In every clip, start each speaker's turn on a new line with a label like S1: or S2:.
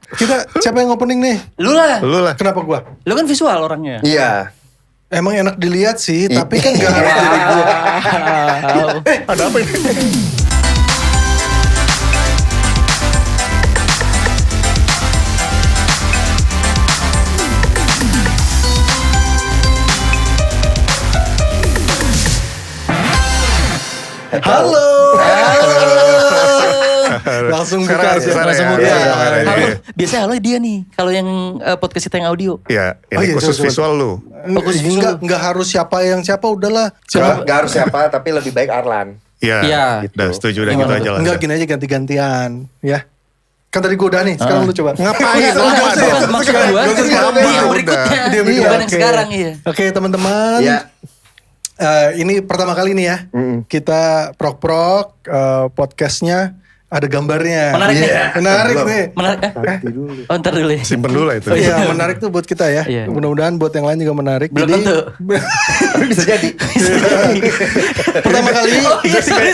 S1: Kita siapa yang opening nih?
S2: Lu lah.
S1: Kenapa gua?
S2: Lu kan visual orangnya.
S3: Iya.
S1: Emang enak dilihat sih, tapi kan gak harus dari gua.
S4: Ada apa ini?
S1: Halo. Langsung buka aja.
S4: Langsung
S1: buka.
S4: buka.
S2: Halo. Biasanya halo dia nih. Kalau yang podcast kita yang audio.
S4: Ya,
S1: Oh
S4: ini
S1: iya,
S4: khusus
S1: coba.
S4: visual lu.
S1: Enggak harus siapa yang siapa, udahlah.
S3: Gak harus siapa, tapi lebih baik Arlan.
S4: Iya.
S2: Iya.
S4: Udah setuju, udah
S2: Gimana
S4: gitu aja lah.
S1: Enggak, gini aja ganti-gantian, ya. Kan tadi gue udah nih, sekarang lu coba.
S4: Ngapain?
S2: Bukan maksud gua.
S1: Gak usah
S2: Dia
S1: sekarang.
S2: yang berikutnya.
S1: Dia
S2: Bukan yang
S1: oke.
S2: sekarang iya.
S1: Oke teman-teman.
S3: Iya.
S1: Ini pertama kali nih ya. Kita prok-prok podcastnya ada gambarnya.
S2: Menarik nih.
S1: Iya. Menarik nih.
S2: Menarik. Oh ntar dulu ya.
S4: Simpen dulu lah itu.
S1: Iya menarik tuh buat kita ya.
S2: Iya.
S1: Mudah-mudahan buat yang lain juga menarik.
S2: Belum tentu.
S3: Tapi bisa jadi.
S1: Pertama kali.
S2: Oh iya sorry.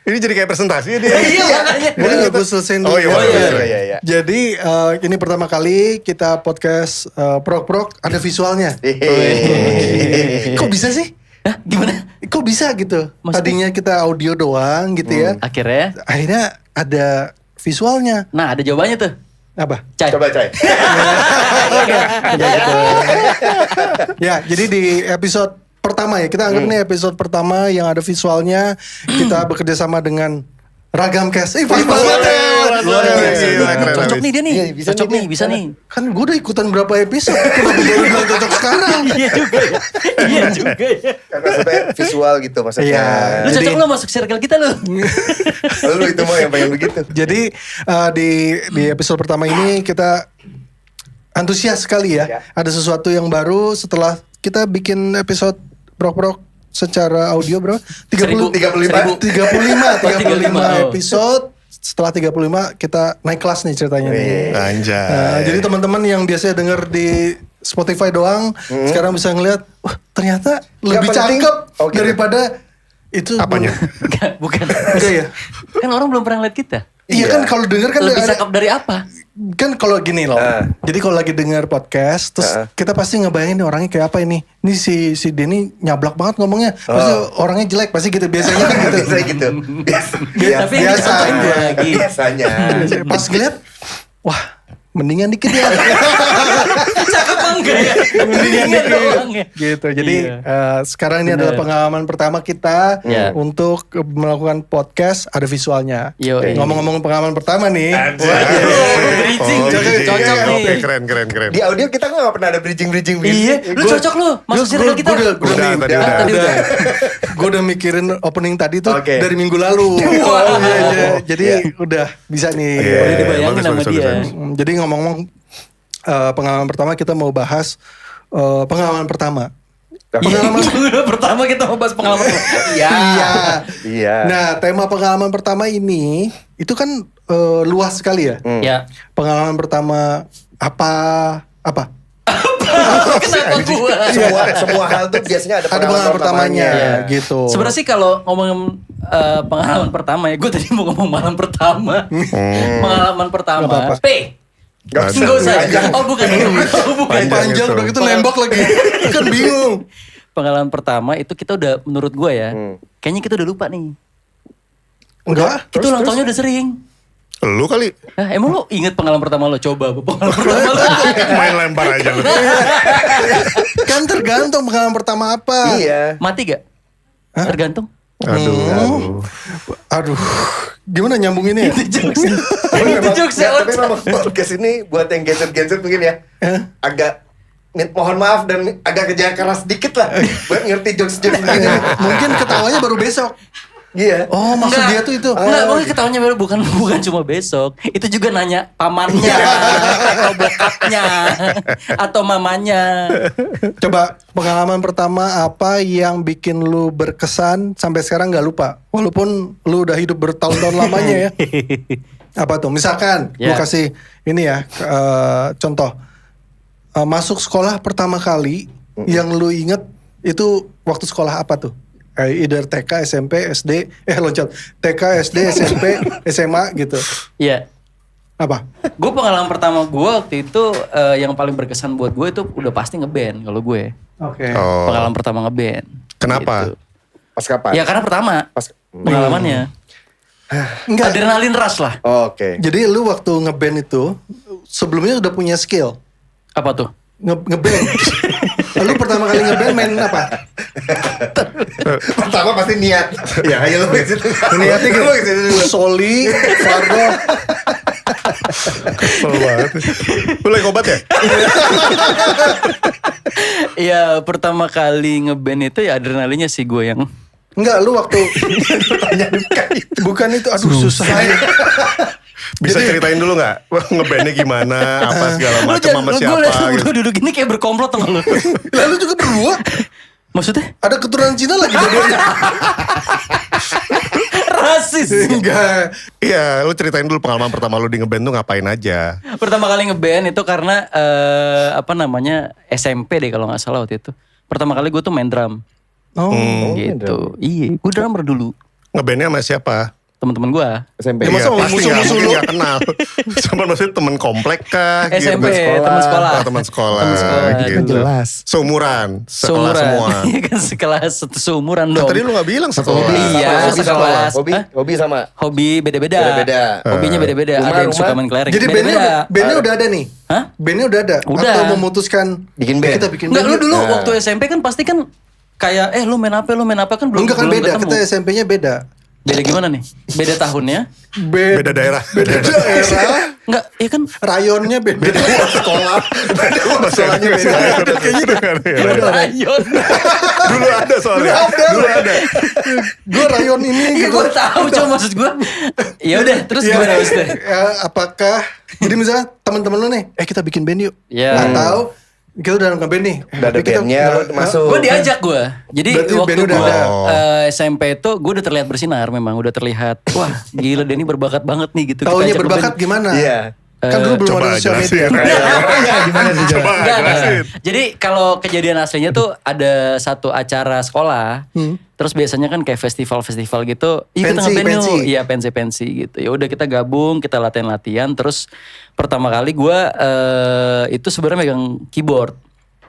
S4: Ini jadi kayak presentasi ya dia.
S2: Iya makanya.
S1: Boleh nggak gue selesaiin dulu?
S4: Oh iya,
S3: iya.
S1: Jadi ini pertama kali kita podcast prok-prok ada visualnya. Kok bisa sih?
S2: Hah, gimana?
S1: Kok bisa gitu?
S2: Maksudnya?
S1: Tadinya kita audio doang gitu ya.
S2: Akhirnya.
S1: Akhirnya ada visualnya.
S2: Nah ada jawabannya tuh.
S1: Apa?
S2: Cai.
S3: Coba Cai.
S1: Ya, jadi di episode pertama ya, kita anggap nih episode pertama yang ada visualnya, kita bekerja sama dengan Ragam Cast. Pas banget ya.
S2: Luar biasa.
S4: Gila, keren
S2: Cocok
S4: abis.
S2: nih dia nih.
S3: Iya, bisa
S2: Cocok
S3: nih
S2: nih,
S3: dia.
S2: bisa nih.
S1: Kan gue udah ikutan berapa episode, kenapa baru bilang cocok sekarang?
S2: Iya juga ya. Iya juga ya.
S3: Karena sampai visual gitu maksudnya.
S1: Iya.
S2: Lu
S1: Jadi-
S2: cocok lo masuk circle kita lu.
S3: Lu itu mah yang pengen begitu.
S1: Jadi di episode pertama ini kita antusias sekali ya.
S3: Ya.
S1: Ada sesuatu yang baru setelah kita bikin episode prok-prok secara audio berapa?
S2: 35.
S1: 35
S2: Oh.
S1: episode. Setelah 35 kita naik kelas nih ceritanya nih.
S4: Anjay.
S1: Jadi teman-teman yang biasanya denger di Spotify doang, sekarang bisa ngeliat, wah ternyata lebih
S3: penting.
S1: cakep
S3: Oh, gitu.
S1: daripada itu.
S4: Apanya?
S2: Enggak, bukan.
S1: Enggak ya?
S2: Kan orang belum pernah lihat kita.
S1: Iya kan kalau denger kan
S2: Lebih
S1: ada-
S2: cakep dari apa?
S1: kan kalau gini loh. Jadi kalau lagi dengar podcast terus kita pasti ngebayangin nih orangnya kayak apa ini. Ini si Denny nyablak banget ngomongnya. Pasti orangnya jelek, pasti gitu biasanya kan gitu.
S3: Biasanya gitu.
S2: Tapi yang
S1: biasa.
S2: dicontohin gue lagi.
S3: Biasanya.
S1: Pas ngeliat, wah mendingan dikit ya.
S2: Cakep apa enggak ya?
S1: Mendingan
S2: Iya
S1: dikit.
S2: doang ya.
S1: Gitu. Jadi
S2: Iya.
S1: sekarang ini adalah pengalaman pertama kita
S2: Iya.
S1: untuk melakukan podcast ada visualnya.
S2: Yo,
S1: Ngomong-ngomong pengalaman pertama nih.
S2: bridging. Cocok nih.
S4: Oke, keren.
S3: Di audio kita nggak pernah ada bridging
S2: Iya, lu cocok lu. Masuk circle kita.
S4: Udah, tadi udah.
S2: Tadi udah.
S1: Gue udah mikirin opening tadi tuh
S3: Oke.
S1: dari minggu lalu. Iya. Jadi udah bisa nih.
S4: Iya,
S2: Boleh dibayangin
S4: bagus,
S2: sama
S4: bagus,
S2: dia.
S4: bagus.
S1: Jadi ngomong-ngomong pengalaman pertama kita mau bahas pengalaman pertama. Pengalaman
S2: Pertama kita mau bahas pengalaman.
S1: Iya.
S3: Iya.
S1: Nah, tema pengalaman pertama ini itu kan luas sekali ya.
S2: Ya.
S1: Pengalaman pertama apa?
S2: Kenapa gua?
S3: Semua hal tuh biasanya ada
S1: Ada pengalaman pertamanya gitu.
S2: Sebenarnya sih kalau ngomongin pengalaman pertama ya, gue tadi mau ngomong malam pertama. Pengalaman pertama.
S1: Nggak apa-apa.
S2: P.
S3: Gak
S2: Enggak usah. Oh bukan. Oh bukan.
S1: Panjang udah gitu nembak lagi. Kan bingung.
S2: Pengalaman pertama itu kita udah menurut gue ya. Kayaknya kita udah lupa nih.
S1: Enggak.
S2: Kita ulang tahunnya udah sering.
S4: Lu kali
S2: Nah, emang lo inget pengalaman pertama lo? Coba pengalaman pertama lo.
S4: main lempar aja lu.
S1: Kan tergantung pengalaman pertama apa.
S3: Iya.
S2: Mati gak? Tergantung.
S1: Aduh. Gimana nyambunginnya?
S2: Jokes.
S3: Tapi
S2: Itu
S3: memang-
S2: jokes
S3: ya,
S2: ya.
S3: tapi memang podcast ini buat yang gadget-gadget mungkin ya. Agak mohon maaf dan agak kerja keras sedikit lah buat ngerti jokes-jokes begini.
S1: Mungkin ketawanya baru besok.
S3: Iya.
S1: Oh, maksud dia tuh itu.
S2: Enggak, pokoknya ketawanya baru bukan cuma besok. Itu juga nanya pamannya, atau bokapnya, atau mamanya.
S1: Coba pengalaman pertama apa yang bikin lu berkesan sampai sekarang nggak lupa? Walaupun lu udah hidup bertahun-tahun lamanya ya. Apa tuh? Misalkan lu
S2: Ya.
S1: kasih ini ya contoh. Masuk sekolah pertama kali yang lu inget itu waktu sekolah apa tuh? Either TK, SMP, SD, loncat. TK, SD, SMP, SMA gitu.
S2: Iya.
S1: Apa?
S2: Gue pengalaman pertama gue waktu itu yang paling berkesan buat gue itu udah pasti ngeband kalau gue.
S1: Oke.
S4: Oh.
S2: Pengalaman pertama ngeband.
S4: Kenapa?
S2: Gitu.
S3: Pas kapan?
S2: Ya karena pertama
S3: Pas.
S2: pengalamannya.
S1: Enggak.
S2: Adrenalin rush lah.
S3: Oke.
S1: Jadi lu waktu ngeband itu sebelumnya udah punya skill
S2: Apa tuh?
S1: ngeband. Lu pertama kali ngeband main apa?
S3: Pertama pasti niat. Ya, ayo lu ke situ.
S1: Niatnya
S3: Lu ke situ dulu.
S1: Soli, Fargo.
S4: Kesel banget. Lu lagi obat ya?
S2: Iya pertama kali ngeband itu ya adrenalinnya sih gue yang.
S1: Enggak, lu waktu bukan itu. Aduh susah.
S4: Bisa ceritain dulu gak? Ngebandnya gimana? Apa segala
S2: Lu
S4: macam sama
S2: gue
S4: siapa
S2: liat lu
S4: gitu.
S2: duduk gini kayak berkomplot sama lu.
S1: Lalu juga berdua.
S2: Maksudnya?
S1: Ada keturunan Cina lagi dua-duanya.
S2: Rasis.
S1: Enggak.
S4: Iya, lu ceritain dulu pengalaman pertama lu di ngeband tuh ngapain aja.
S2: Pertama kali ngeband itu karena SMP deh kalau nggak salah waktu itu. Pertama kali gue tuh main drum.
S1: Oh.
S2: Gitu. Iya, gue drummer dulu.
S4: Ngebandnya sama siapa?
S2: Teman-teman gue.
S3: SMP.
S1: Ya, masa mau
S4: pasti
S1: musuh-musuh
S4: mungkin
S1: lu?
S4: gak kenal. Cuma maksudnya temen komplek kah?
S2: SMP,
S4: gitu.
S2: teman sekolah.
S4: Oh, teman sekolah.
S2: Teman sekolah.
S4: Gitu.
S3: Jelas.
S4: Seumuran, sekelas semua.
S2: Iya kan sekelas seumuran
S4: Nah,
S2: dong.
S4: tadi lu gak bilang sekolah.
S2: Iya,
S3: Hobi sama.
S2: sekelas.
S3: Hobi,
S2: Hah?
S3: hobi sama.
S2: Hobi beda-beda.
S3: Beda-beda.
S2: Hobinya beda-beda.
S3: Rumah,
S2: Ada yang suka
S3: rumah.
S2: main kelereng.
S1: Jadi bandnya udah ada nih.
S2: Hah?
S1: Bandnya udah ada.
S2: Udah.
S1: Atau memutuskan
S3: Bikin band.
S1: Kita bikin
S2: Enggak,
S1: band.
S2: lu
S1: yuk.
S2: dulu
S3: Nah.
S2: waktu SMP kan pasti kan kayak lu main apa kan belum
S1: Enggak kan
S2: belum
S1: beda.
S2: ketemu.
S1: Kita SMP-nya beda.
S2: Beda gimana nih? Beda tahunnya?
S4: Beda daerah.
S1: Beda daerah.
S2: Enggak, iya kan
S1: Rayonnya beda.
S3: Sekolah.
S1: Masalahnya beda.
S4: Kayaknya
S1: Beda.
S2: rayon.
S4: Dulu ada soalnya. Dulu ada.
S1: Gue rayon ini
S2: Iya
S1: gitu.
S2: gue tahu cuma maksud gue. Ya udah, terus
S1: Ya,
S2: gimana maksudnya?
S1: apakah jadi misalnya teman-teman lu nih, kita bikin band yuk.
S2: Ya.
S1: Atau kita udah ngeband nih.
S3: Udah ada
S1: tapi kita-
S3: bandnya, lu masuk.
S2: Gue diajak gue. Jadi
S1: Berarti
S2: waktu
S1: band udah
S2: gue
S4: ada.
S2: SMP itu gue udah terlihat bersinar memang. Udah terlihat, wah gila Denny berbakat banget nih gitu. Kita
S1: Taunya
S2: ajak
S1: berbakat
S2: ngeband.
S1: gimana?
S3: Iya.
S1: Kan dulu belum
S4: Coba
S1: ada sosial media.
S4: jelasin.
S3: Iya, gimana sih?
S4: Coba
S2: Enggak.
S4: jelasin.
S2: Jadi kalau kejadian aslinya tuh ada satu acara sekolah. Terus biasanya kan kayak festival-festival gitu. Iya kita
S1: Pensi,
S2: ngeband yuk.
S1: pensi.
S2: Iya pensi-pensi gitu. Ya udah kita gabung, kita latihan-latihan. Terus pertama kali gue itu sebenarnya megang keyboard.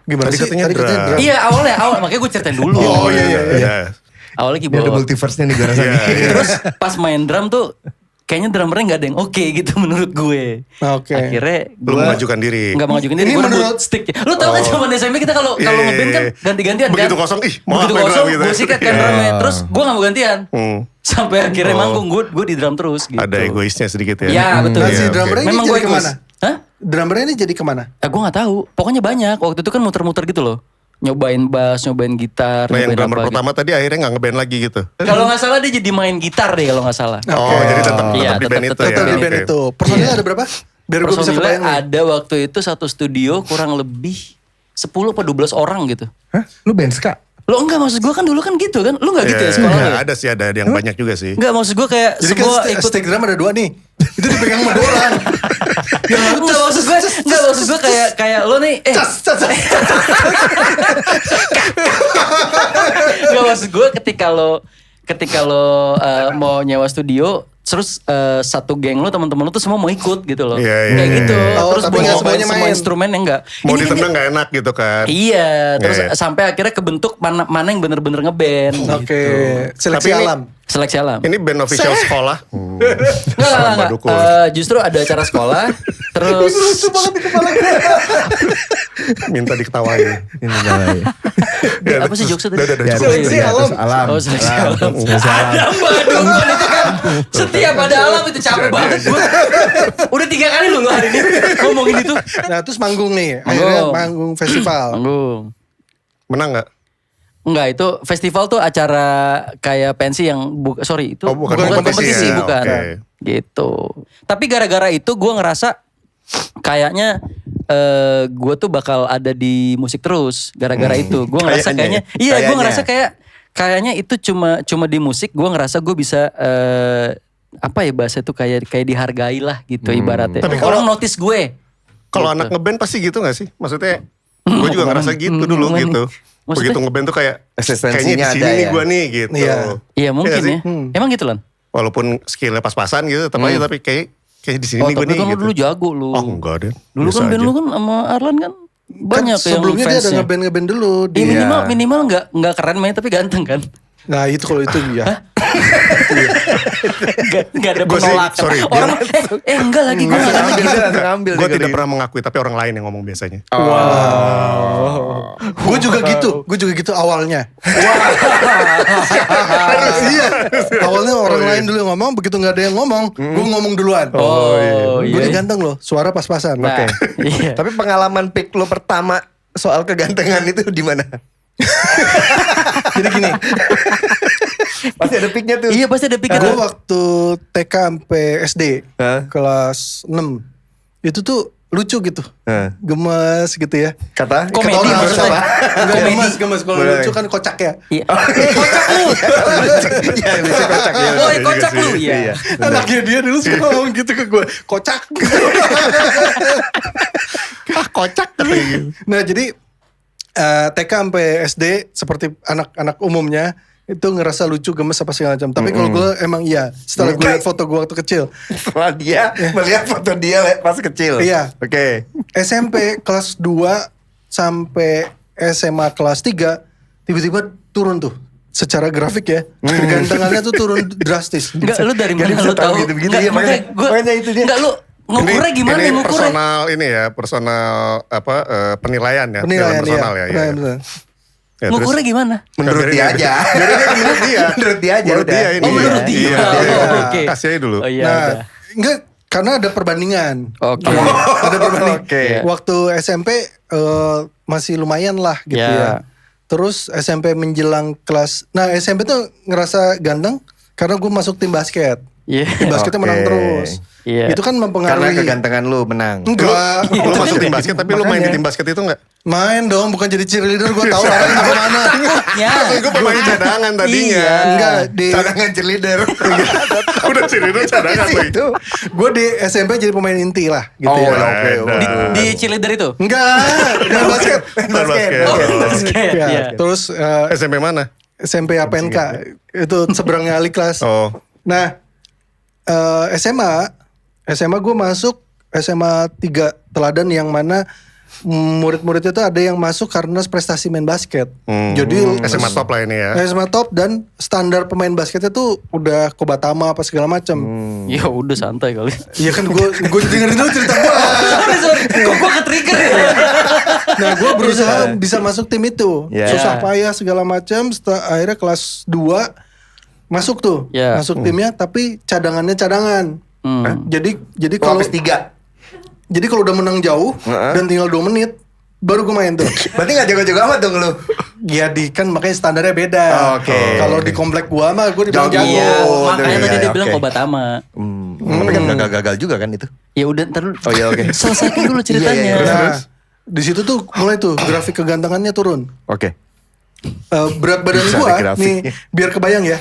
S1: Gimana
S4: Tadi
S1: sih?
S4: katanya
S1: Tadi katanya
S4: drum.
S1: drum.
S2: Iya awal makanya gue ceritain dulu.
S4: Oh iya.
S2: Awalnya
S3: Ini ada
S2: keyboard.
S3: multiverse-nya nih gue rasa.
S4: Iya, iya.
S2: Terus pas main drum tuh kayaknya drummernya gak ada yang oke gitu menurut gue.
S1: Oke.
S2: Akhirnya
S4: Lu
S2: gue
S4: mengajukan diri.
S2: Gak mengajukan diri,
S1: Ini
S2: gue
S1: menurut-
S2: rebut stick. Lu tau kan zaman SMP kita kalau
S4: Iya,
S2: ngeband kan
S4: iya.
S2: ganti-gantian kan.
S4: Begitu kosong, ih, mau
S2: Begitu
S4: apa
S2: kosong,
S4: drum gitu.
S2: gue sikat kan
S4: Iya.
S2: drumnya. Terus gue gak mau gantian. Sampai akhirnya
S4: Oh.
S2: manggung, gue di drum terus gitu.
S4: Ada egoisnya sedikit ya.
S2: Iya, betul.
S1: Nah, si
S4: Iya, oke.
S1: drummernya ini
S2: Memang gue
S1: jadi
S2: egois.
S1: kemana?
S2: Hah?
S1: Drummernya ini jadi kemana?
S2: Gue gak tahu. Pokoknya banyak. Waktu itu kan muter-muter gitu loh. Nyobain bass, nyobain gitar,
S4: Nah yang
S2: nyobain
S4: drummer
S2: apa
S4: pertama tadi akhirnya gak ngeband lagi gitu.
S2: gitu. Kalau gak salah dia jadi main gitar deh kalau gak salah.
S4: Oh jadi tetap
S2: Iya,
S4: di band itu
S2: tetap
S4: ya.
S1: Tetap di
S4: Oke.
S1: band itu. Personilnya ada berapa? Biar gue bisa
S2: Personilnya
S1: kebayang nih.
S2: ada waktu itu satu studio kurang lebih 10 apa 12 orang gitu.
S3: Hah? Lu band ska?
S2: Lo enggak maksud gue kan dulu kan gitu kan? Lu enggak gitu ya
S4: Iya,
S2: sekolah
S4: iya,
S2: lu ya?
S4: ada sih ada yang banyak juga sih.
S2: Enggak maksud gue kayak
S1: Jadi kan
S2: semua ikut.
S1: stick drum ada 2 nih. Itu dipegang sama 2 orang.
S2: Enggak maksud gue kayak lo nih enggak maksud gue ketika lo mau nyewa studio terus satu geng lo teman-teman lo tuh semua mau ikut gitu loh.
S4: Iya, iya,
S2: Kayak
S4: iya.
S2: gitu.
S1: Oh,
S2: Terus
S1: tapi
S2: mau
S1: nggak
S2: nyobain
S1: semuanya
S2: semua
S1: main.
S2: instrumennya enggak.
S4: Mau
S2: Ini-
S4: ditendang gak enak gitu kan.
S2: Iya, terus
S4: Iya.
S2: sampai akhirnya kebentuk mana yang bener-bener ngeband.
S1: Oke.
S2: Gitu.
S1: Seleksi
S4: Tapi ini-
S1: alam.
S2: Seleksi alam.
S4: Ini band official sekolah.
S2: Enggak.
S4: Dukun.
S2: Justru ada acara sekolah, terus
S4: Minta diketawain.
S3: Ini jangan ya.
S2: apa sih jokesnya tadi?
S4: Udah,
S3: Ya,
S4: cukup.
S1: Seleksi
S3: ya,
S1: alam.
S3: terus alam.
S2: Oh, seleksi alam.
S3: Seleksi alam.
S2: Ada Mbak Dukun itu kan setiap ada alam itu capek banget gue. Udah 3 kali lu hari ini ngomongin itu.
S1: Nah terus manggung nih. Akhirnya
S2: Manggung.
S1: manggung festival.
S2: Manggung.
S4: Menang gak?
S2: Enggak, itu festival tuh acara kayak pensi yang itu
S4: Oh, bukan
S1: kompetisi ya,
S2: bukan.
S4: oke.
S2: Gitu. Tapi gara-gara itu gue ngerasa kayaknya gue tuh bakal ada di musik terus gara-gara itu. Gue ngerasa
S3: Kayaknya
S2: kayaknya
S3: ya?
S2: iya gue
S3: Kayaknya.
S2: ngerasa kayaknya itu cuma di musik gue ngerasa gue bisa apa ya bahasa itu kayak dihargai lah gitu ibaratnya.
S4: Tapi
S2: Orang
S4: kalau-
S2: notice gue.
S4: Kalau
S2: Gitu.
S4: anak ngeband pasti gitu gak sih? Maksudnya gue juga ngerasa gitu dulu
S2: Mana
S4: gitu.
S2: Maksudnya?
S4: begitu ngeband tuh kayak
S3: Eksistensinya
S4: kayaknya di sini
S3: ada
S4: nih
S3: ya.
S4: gue nih gitu.
S1: Iya.
S2: Iya mungkin
S4: nggak sih?
S2: ya. Emang gitu Lan?
S4: Walaupun skillnya pas-pasan gitu, tetap aja tapi kayak di sini
S2: Oh
S4: nih gue
S2: tapi
S4: nih
S2: kan lu
S4: gitu.
S2: dulu jago lu.
S4: Oh enggak deh.
S2: Dulu
S4: Biasa
S2: kan band
S4: aja.
S2: lu kan sama Arlan kan banyak
S1: Kan sebelumnya dia ada
S2: fansnya.
S1: ngeband dulu.
S2: Iya minimal nggak keren main tapi ganteng kan.
S1: Nah itu kalau itu ya.
S2: Gak ada
S4: Gua sih,
S2: penolakan.
S4: sorry,
S2: Orang enggak lagi gue nggak lagi.
S4: Gue tidak pernah mengakui tapi orang lain yang ngomong biasanya.
S1: Gue juga gitu awalnya. Iya. Awalnya orang lain dulu yang ngomong, begitu nggak ada yang ngomong, gue ngomong duluan.
S2: Oh
S1: Gue
S2: iya.
S1: ini ganteng loh, suara pas-pasan.
S2: Nah, iya.
S3: Tapi pengalaman pick lo pertama soal kegantengan itu di mana?
S1: Jadi gini,
S3: Pasti ada picknya tuh.
S2: Iya pasti ada
S1: gue
S2: pikiran.
S1: waktu TK sampai SD
S3: Hah?
S1: kelas 6 itu tuh lucu gitu,
S3: Hah.
S1: gemes gitu ya.
S3: Kata
S2: Komedi
S3: kata orang
S2: maksudnya.
S3: apa?
S1: Enggak
S2: Komedi.
S1: gemes kalau
S3: Boleh.
S1: lucu kan kocak ya.
S2: Iya. Kocak lu.
S3: Iya, bisa kocak ya.
S2: Woi kocak lu. Iya.
S1: Anaknya dia dulu suka ngomong gitu ke gue, kocak.
S4: Kocak katanya gitu.
S1: Nah jadi TK sampai SD seperti anak-anak umumnya itu ngerasa lucu, gemes apa segala macam. Tapi kalau gue emang iya, setelah gue lihat foto gue waktu kecil,
S3: Setelah dia melihat foto dia pas kecil.
S1: Iya.
S3: Oke.
S1: SMP kelas 2 sampai SMA kelas 3 tiba-tiba turun tuh. Secara grafik ya, kegantengannya tuh turun drastis.
S2: Enggak lu dari mana
S3: bisa
S2: lu
S3: tahu
S2: tahu?
S3: gitu-gitu
S2: Enggak,
S3: ya, makanya- makanya itu dia.
S2: Enggak lu ngukurnya gimana
S4: ini
S2: ngukurnya?
S4: personal ini ya, personal apa penilaian ya,
S1: Penilaian
S4: personal
S1: iya.
S4: ya.
S1: Penilaian, bener.
S4: Ya,
S2: Ngukurnya gimana?
S3: Menurut dia aja.
S4: Menurut dia.
S3: Menurut dia aja
S4: Menurut
S3: udah.
S4: dia ini.
S2: Oh menurut dia.
S4: Iya,
S2: Oh,
S4: iya.
S2: oke.
S4: Kasih aja dulu.
S2: Oh iya.
S1: Nah,
S2: udah.
S1: enggak karena ada perbandingan.
S2: Oke.
S1: Ada perbandingan.
S3: Oke.
S1: Waktu SMP masih lumayan lah gitu
S2: Ya.
S1: ya. Terus SMP menjelang kelas, nah SMP tuh ngerasa ganteng karena gue masuk tim basket.
S2: Iya.
S1: Tim basketnya
S3: Oke.
S1: menang terus.
S2: Iya.
S1: Itu kan
S3: Karena
S1: mempengaruhi.
S3: kegantengan lu menang.
S1: Enggak,
S4: Lu
S1: itu
S4: masuk
S1: kan
S4: tim basket tapi lu main di tim basket itu enggak?
S1: main dong, bukan jadi cheerleader. Gue tahu arahnya kemana.
S2: Ya.
S4: Gue pemain cadangan tadinya.
S2: Iya.
S1: Enggak di,
S3: Cadangan cheerleader.
S4: Udah cheerleader cadangan lagi.
S3: Itu.
S1: gue di SMP jadi pemain inti lah, gitu
S3: Oh,
S1: ya.
S3: oke.
S2: Di cheerleader itu.
S1: Enggak, main basket.
S3: Main
S4: Main
S3: basket.
S4: basket.
S3: Oke.
S4: Oh.
S2: Basket.
S1: Ya,
S2: Iya.
S1: terus
S4: SMP mana?
S1: SMP APNK itu seberangnya Aliklas.
S4: Oh.
S1: Nah, SMA gue masuk SMA 3 Teladan yang mana murid-muridnya tuh ada yang masuk karena prestasi main basket. Jadi
S4: SMA top lah ini ya.
S1: SMA top dan standar pemain basketnya tuh udah Kobatama apa segala macam.
S2: Ya udah santai kali.
S1: Iya kan gue dengerin dulu cerita gue.
S2: sorry. Kok gua ke-trigger ya?
S1: Nah gue berusaha bisa masuk tim itu.
S3: Ya.
S1: Susah payah segala macam. Akhirnya kelas 2 masuk tuh.
S2: Ya.
S1: Masuk timnya tapi cadangannya cadangan. Jadi
S3: Kalau
S1: kalau
S3: 3.
S1: jadi kalau udah menang jauh dan tinggal 2 menit baru gue main tuh.
S3: Berarti gak jago-jago amat dong lu.
S1: Ya kan makanya standarnya beda.
S3: Oke.
S1: Kalau di komplek gua mah gue dibilang
S3: Jago.
S1: jago.
S2: Iya, makanya
S3: iya,
S2: tadi dia
S3: oke.
S2: bilang Kobatama.
S3: Tapi kan gagal-gagal juga kan itu.
S2: Ya udah ntar dulu.
S3: Oh iya, oke.
S2: Selesaikan dulu ceritanya.
S3: Iya, iya,
S1: Nah, di situ tuh mulai tuh grafik kegantengannya turun.
S3: Oke.
S1: Berat badan
S3: Bisa
S1: gua
S3: ada
S1: nih
S3: grafiknya.
S1: biar kebayang ya.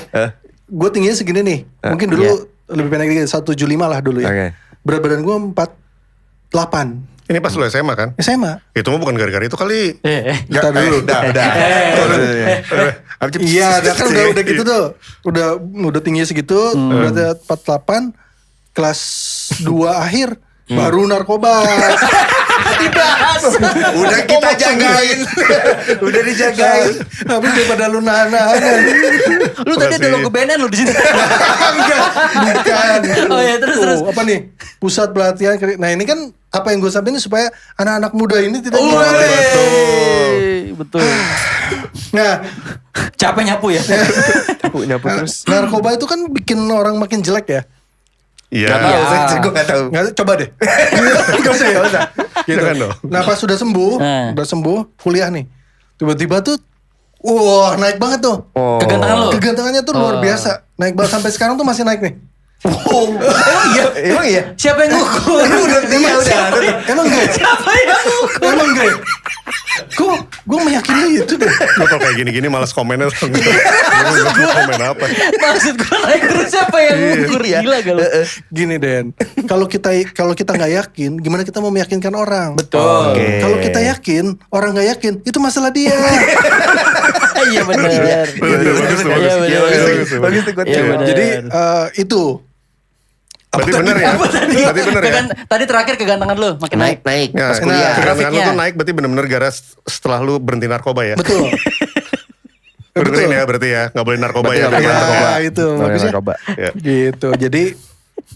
S1: Gue tingginya segini nih. Mungkin dulu lebih pendek dikit 175 lah dulu ya.
S3: Oke.
S1: Berat badan gua 48.
S4: Ini pas lu SMA kan?
S1: SMA.
S4: Itu mah bukan gara-gara itu kali.
S1: Ntar dulu.
S3: Udah.
S1: Iya, kan udah gitu tuh. Udah tingginya segitu, beratnya 48. Kelas 2 akhir baru narkoba.
S3: Udah kita jagain. Udah dijagain.
S1: Tapi daripada lu nahan-nahan.
S2: Lu tadi ada logo BNN lu di sini.
S1: Enggak, bukan.
S2: Oh ya, terus.
S1: Apa nih? Pusat pelatihan. Nah ini kan apa yang gue sampaikan supaya anak-anak muda ini tidak
S2: Betul.
S1: Nah,
S2: Capek nyapu ya?
S3: Nyapu terus.
S1: narkoba itu kan bikin orang makin jelek ya.
S4: Iya.
S3: Gak tahu, gue gak tahu.
S1: Nggak, coba deh. Gak usah ya, usah. Gitu.
S4: Jangan dong.
S1: Nah pas sudah sembuh, kuliah nih. Tiba-tiba tuh, wah naik banget tuh.
S3: Oh.
S2: Kegantengan lu?
S1: Kegantengannya tuh luar biasa. Naik banget sampai sekarang tuh masih naik nih.
S3: Emang iya?
S2: Siapa yang ngukur?
S3: Dia udah.
S1: Emang gue?
S2: Siapa yang ngukur?
S1: Emang gue? Gue meyakini itu deh.
S4: Lu kalau kayak gini-gini malas komennya. Gue komen apa?
S2: Maksud gue naik terus siapa yang ngukur? Gila gak lu?
S1: Gini Den, kalau kita nggak yakin, gimana kita mau meyakinkan orang?
S2: Betul.
S3: Oke.
S1: Kalau kita yakin, orang nggak yakin, itu masalah dia.
S2: Iya benar.
S4: Bagus tuh,
S2: Iya
S4: bagus.
S2: benar.
S3: Bagus tuh gue.
S2: Iya benar.
S1: Jadi itu.
S4: Berarti bener ya? Berarti bener ya?
S2: Tadi terakhir kegantengan lu makin naik.
S3: Naik.
S4: Ya,
S3: Pas kuliah.
S4: kegantengan lu
S2: Grafiknya.
S4: tuh naik berarti bener-bener gara setelah lu berhenti narkoba ya?
S1: Betul.
S4: Benerin ya berarti ya? Gak boleh narkoba
S3: Berarti
S4: ya?
S3: nggak boleh
S1: Ya,
S3: narkoba.
S1: itu
S3: Boleh
S1: bagusnya.
S3: narkoba.
S4: Ya.
S1: Gitu. Jadi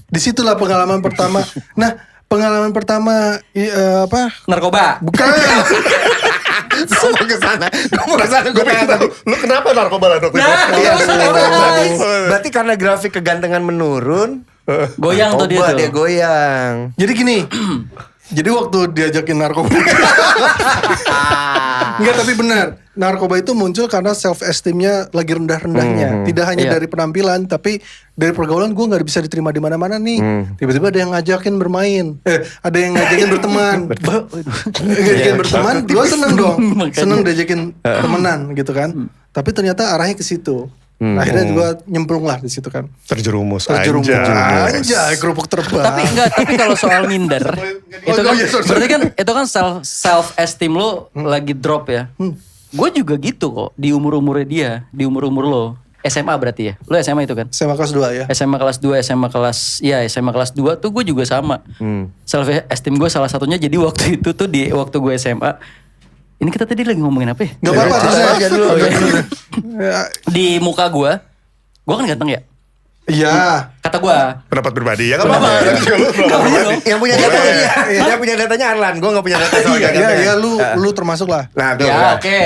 S1: disitulah pengalaman pertama. Nah, pengalaman pertama apa?
S2: Narkoba.
S1: Bukan.
S3: Gue mau kesana.
S4: Gue pengen tahu, lu kenapa narkoba lah waktu itu?
S2: Nah,
S3: Iya,
S2: usah
S3: berarti,
S2: dibahas.
S3: berarti karena grafik kegantengan menurun,
S2: Goyang tuh dia
S3: narkoba
S2: tuh.
S3: dia goyang.
S1: Jadi gini. Jadi waktu diajakin narkoba. Enggak, tapi benar. Narkoba itu muncul karena self esteemnya lagi rendah-rendahnya. Tidak hanya
S2: Iya.
S1: dari penampilan, tapi dari pergaulan gue nggak bisa diterima di mana-mana nih. Tiba-tiba ada yang ngajakin bermain. Ada yang ngajakin berteman. Ngajakin berteman, gue seneng dong.
S2: Makanya.
S1: Seneng diajakin temenan gitu kan. Tapi ternyata arahnya ke situ. Akhirnya gue nyemplung lah di situ kan.
S4: Terjerumus
S1: Terjerumus
S4: aja.
S1: aja, kerupuk terbang.
S2: Tapi kalau soal minder, itu kan
S1: iya, sorry.
S2: berarti kan itu kan self esteem lo lagi drop ya. Gue juga gitu kok di umur-umurnya dia, di umur-umur lo. SMA berarti ya? Lo SMA itu kan?
S1: SMA kelas 2 ya.
S2: SMA kelas 2, SMA kelas 2 tuh gue juga sama. Self esteem gue salah satunya jadi waktu itu tuh di waktu gue SMA. Ini kita tadi lagi ngomongin apa ya?
S1: Gak apa-apa,
S3: Cerita
S1: terus
S3: aja dulu.
S1: Ya,
S2: Di muka gue kan ganteng ya?
S1: iya.
S2: Kata gue.
S4: Pendapat pribadi ya, gak apa-apa. Kan juga lu pendapat pribadi.
S3: Yang punya data dia. Yang punya datanya Arlan. Gue gak punya data soal
S1: Iya,
S3: gantengnya.
S1: iya, lu termasuk lah.
S3: Nah, tuh.
S2: Ya oke.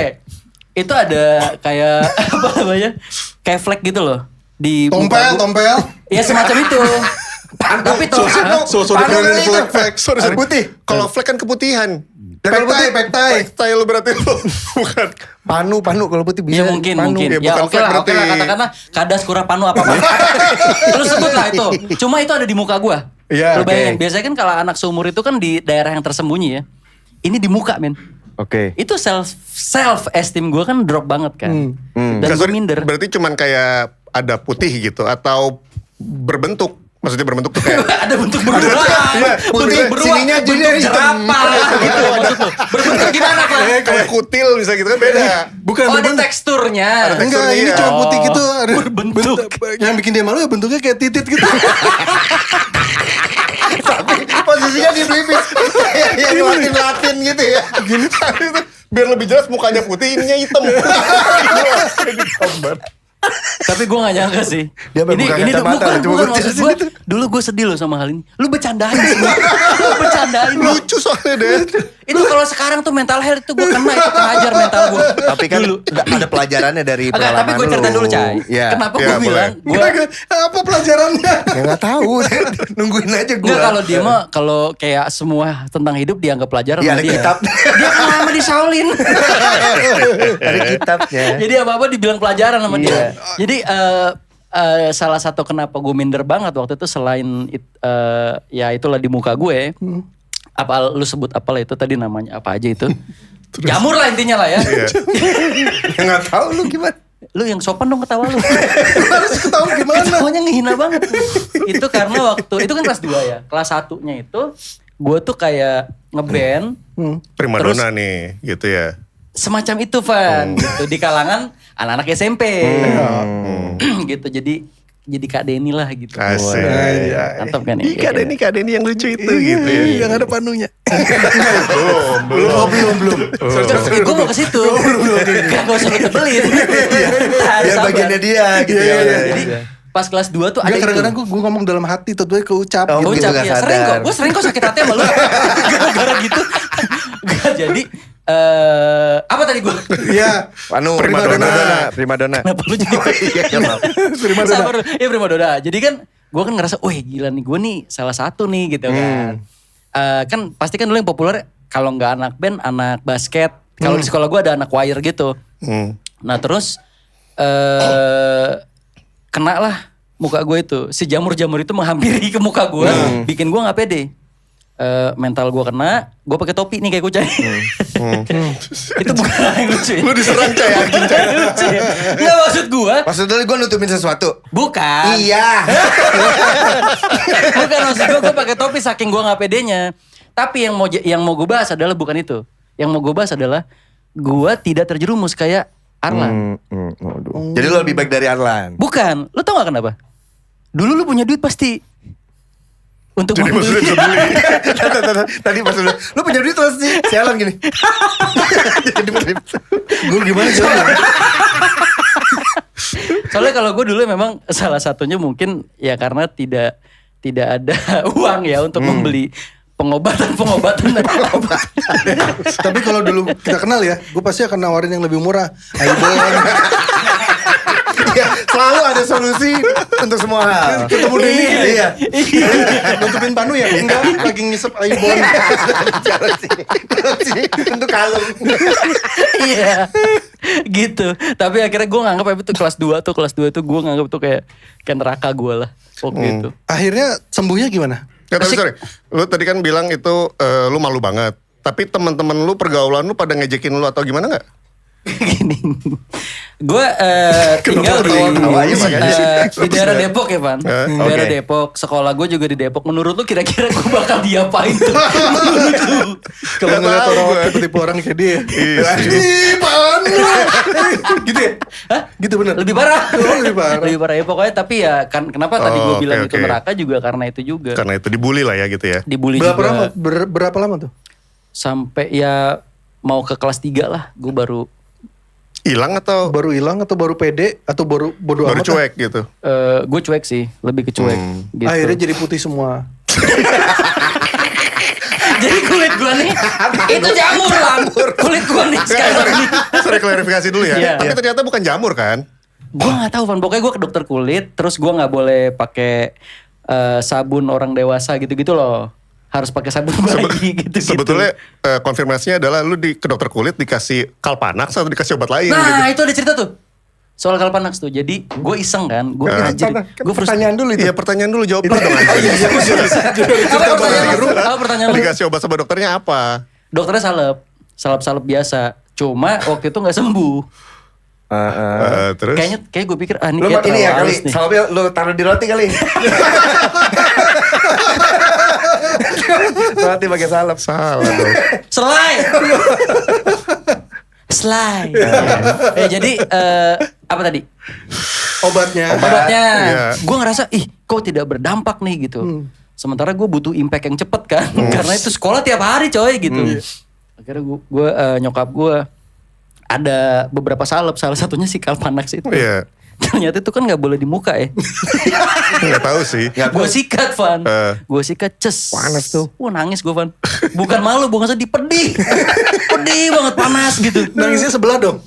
S2: Itu ada kayak apa namanya? Kayak flag gitu loh. Di muka gua.
S1: Tompel.
S2: Ya semacam itu. Tapi tuh
S1: Sorry, flag.
S4: Sorry.
S3: Putih.
S4: Kalau flag kan keputihan.
S1: Pektai.
S4: Lu berarti lu. Bukan.
S3: Panu kalau putih bisa.
S2: ya mungkin.
S4: Ya,
S2: Ya
S4: bukan
S2: oke lah,
S4: flag
S2: oke lah
S4: berarti.
S2: katakanlah kadas kurang panu apa Terus sebut lah itu. Cuma itu ada di muka gua.
S1: Iya,
S2: Lu bayangin,
S3: oke.
S2: biasanya kan kalau anak seumur itu kan di daerah yang tersembunyi ya. Ini di muka, men.
S3: Oke.
S2: Itu self esteem gua kan drop banget kan. Dan
S4: Nggak,
S2: gue
S4: sorry,
S2: minder.
S4: Berarti cuman kayak ada putih gitu atau berbentuk. Maksudnya berbentuk tuh kayak
S2: Ada bentuk
S4: Iya,
S2: bentuk beruang,
S3: sininya
S2: bentuk
S3: jadinya hitam.
S2: jerapah gitu maksud lu. Berbentuk gimana kan?
S4: kayak kutil bisa gitu kan beda.
S1: Bukan
S2: Oh, ada
S1: berbentuk.
S2: teksturnya.
S1: Enggak, ini
S4: teksturnya.
S1: cuma putih gitu. Ada
S2: Berbentuk.
S1: Yang bikin dia malu ya bentuknya kayak titit gitu.
S3: Tapi posisinya di pelipis. Kayak yang Latin gitu ya.
S4: Gini tadi tuh biar lebih jelas mukanya putih, ininya hitam.
S2: Tapi gue gak nyangka sih.
S3: Dia
S2: ini
S3: buka
S2: tuh
S3: kacamata, cuma
S2: bukan
S3: putih
S2: maksud gue. Dulu gue sedih loh sama hal ini. Lu bercandain semua. Lu bercandain.
S4: Lucu soalnya deh.
S2: Itu kalau sekarang tuh mental health itu gue kena, itu kehajar mental gue.
S3: Tapi kan ada pelajarannya dari
S2: Agak, tapi
S3: pengalaman
S2: gue cerita
S3: lu.
S2: dulu, Cai.
S3: Iya.
S2: Kenapa
S4: Ya,
S2: gue
S4: boleh.
S2: bilang gue
S1: Apa pelajarannya?
S3: Ya gak tahu. Nungguin aja gue.
S2: Enggak, kalau dia mah kalau kayak semua tentang hidup dianggap pelajaran
S3: Iya,
S2: sama
S3: ada
S2: dia.
S3: kitab.
S2: Dia kan lama di Shaolin.
S3: Ada kitabnya.
S2: Jadi apa-apa dibilang pelajaran sama
S3: Iya.
S2: dia. Jadi salah satu kenapa gue minder banget waktu itu selain ya itulah di muka gue. Apa lu sebut apalah itu tadi namanya apa aja itu? Jamur lah intinya lah ya.
S4: Iya.
S3: Ya gak tahu lu gimana.
S2: Lu yang sopan dong ketawa lu.
S1: Harus ketawa gimana?
S2: Ketawanya ngehina banget. Itu karena waktu itu kan kelas 2 ya. Kelas 1-nya itu gue tuh kayak ngeband
S4: Primadona nih gitu ya.
S2: semacam itu Van gitu di kalangan anak-anak SMP. Gitu. Jadi Kak Denny lah gitu.
S4: Asik.
S2: Mantap kan ya?
S4: Kak Denny yang lucu itu gitu ya.
S1: Yang ada panunya.
S4: Belum.
S2: Gue mau ke situ. Gak usah lu tebelin.
S3: Biar bagiannya dia gitu ya.
S2: Jadi pas kelas 2 tuh ada
S1: Enggak,
S2: itu.
S1: kadang-kadang gue ngomong dalam hati, tuh keucap.
S3: Oh,
S1: gitu.
S3: gitu.
S2: Ucap
S3: gak
S2: ya, sering kok.
S3: sadar.
S2: Gue sering kok sakit hati sama lu. Gara-gara gitu. Gak jadi. Apa tadi gue?
S1: Iya.
S3: Panu. Primadona.
S2: Kenapa lu jadi Sabar. Iya primadona. Jadi kan gue kan ngerasa, wah gila nih gue nih salah satu nih gitu kan. Kan pasti kan dulu yang populer kalau nggak anak band, anak basket. Kalau di sekolah gue ada anak choir gitu. Nah terus kena lah muka gue itu. Si jamur-jamur itu menghampiri ke muka gue, bikin gue nggak pede. Mental gue kena, gue pakai topi nih kayak kucai. Itu bukan yang lucu ya.
S4: Lu diserang Cai anjing Cai.
S2: Lucu ya. Nggak maksud gue.
S3: Maksudnya gue nutupin sesuatu?
S2: Bukan.
S3: Iya.
S2: Bukan maksud gue pakai topi saking gue nggak pedenya. Tapi yang mau gue bahas adalah bukan itu. Yang mau gue bahas adalah gue tidak terjerumus kayak Arlan.
S3: Jadi lo lebih baik dari Arlan?
S2: Bukan. Lo tau gak kenapa? Dulu lu punya duit pasti. Untuk
S4: Jadi maksudnya
S2: membeli.
S3: Tadi maksudnya lo punya duit pasti sialan gini. Jadi
S1: Gue gimana sih?
S2: Soalnya kalau gue dulu memang salah satunya mungkin ya karena tidak ada uang ya untuk membeli pengobatan.
S1: Tapi kalau dulu kita kenal ya, gue pasti akan nawarin yang lebih murah. Aibon.
S3: Ya, selalu ada solusi untuk semua hal.
S1: Ketemu Denny.
S3: Iya.
S1: Nutupin panu ya? Enggak, lagi ngisep Aibon.
S3: Untuk kalung.
S2: Iya. Gitu. Tapi akhirnya gue nganggap itu kelas 2 itu gue nganggap itu kayak neraka gue lah waktu itu.
S1: Akhirnya sembuhnya gimana?
S4: Ya tapi sorry, lu tadi kan bilang itu lu malu banget. Tapi teman-teman lu pergaulan lu pada ngejekin lu atau gimana nggak?
S2: Gini. Gue tinggal di daerah Depok ya Van. Di daerah Depok. Sekolah gue juga di Depok. Menurut lu kira-kira gue bakal diapain tuh?
S1: Kalau ngeliat orang tipe-tipe orang kayak dia. Ih, Panu. Gitu ya?
S2: Hah?
S1: Gitu bener?
S2: Lebih parah.
S1: Lebih parah.
S2: Lebih parah ya pokoknya. Tapi ya kan kenapa tadi gue bilang itu
S4: oke.
S2: neraka juga karena itu juga.
S4: Karena itu dibully lah ya gitu ya.
S2: Dibully
S1: Berapa
S2: juga.
S1: lama? Berapa lama tuh?
S2: Sampai ya mau ke kelas 3 lah. Gue baru
S4: Hilang atau
S1: Baru hilang atau baru pede atau baru bodo
S4: baru
S1: amat?
S4: cuek gitu?
S2: gue cuek sih, lebih ke cuek gitu.
S1: Akhirnya jadi putih semua.
S2: Jadi kulit gue nih itu jamur lah. Kulit gue nih sekarang nih.
S4: Sorry klarifikasi dulu ya.
S2: Iya.
S4: Tapi ternyata bukan jamur kan?
S2: Gue nggak tahu Van, pokoknya gue ke dokter kulit, terus gue nggak boleh pakai sabun orang dewasa gitu-gitu loh. Harus pakai sabun bayi gitu-gitu.
S4: Sebetulnya konfirmasinya adalah lu ke dokter kulit dikasih Kalpanax atau dikasih obat lain
S2: Nah
S4: gitu.
S2: itu ada cerita tuh soal Kalpanax tuh. Jadi gue iseng kan, gue gue
S3: Pertanyaan dulu itu.
S4: Iya pertanyaan dulu jawab dulu dong. anjing.
S2: Apa pertanyaan lu?
S4: Dikasih obat sama dokternya apa?
S2: Dokternya salep biasa. Cuma waktu itu nggak sembuh.
S4: Terus?
S2: Kayak gue pikir ini
S3: Lu
S2: kayak
S3: ini ya
S2: terlalu
S3: kali,
S2: halus nih.
S3: salapnya lu taruh di roti kali. Roti pakai salep.
S4: Salah dong.
S2: Selai. Jadi apa tadi?
S1: Obatnya.
S2: Obatnya.
S4: Iya.
S2: Gue ngerasa kok tidak berdampak nih gitu. Sementara gue butuh impact yang cepet kan. Karena itu sekolah tiap hari coy gitu. Akhirnya gue nyokap gue ada beberapa salep. Salah satunya si Kalpanax itu.
S4: Iya.
S2: Ternyata itu kan gak boleh di muka ya.
S4: Nggak tahu sih.
S2: Gue sikat Van. Gue sikat ces.
S3: Panas tuh.
S2: Wah nangis gue Van. Bukan malu, bukan sedih, pedih. Pedih banget, panas gitu.
S1: Nangisnya sebelah dong.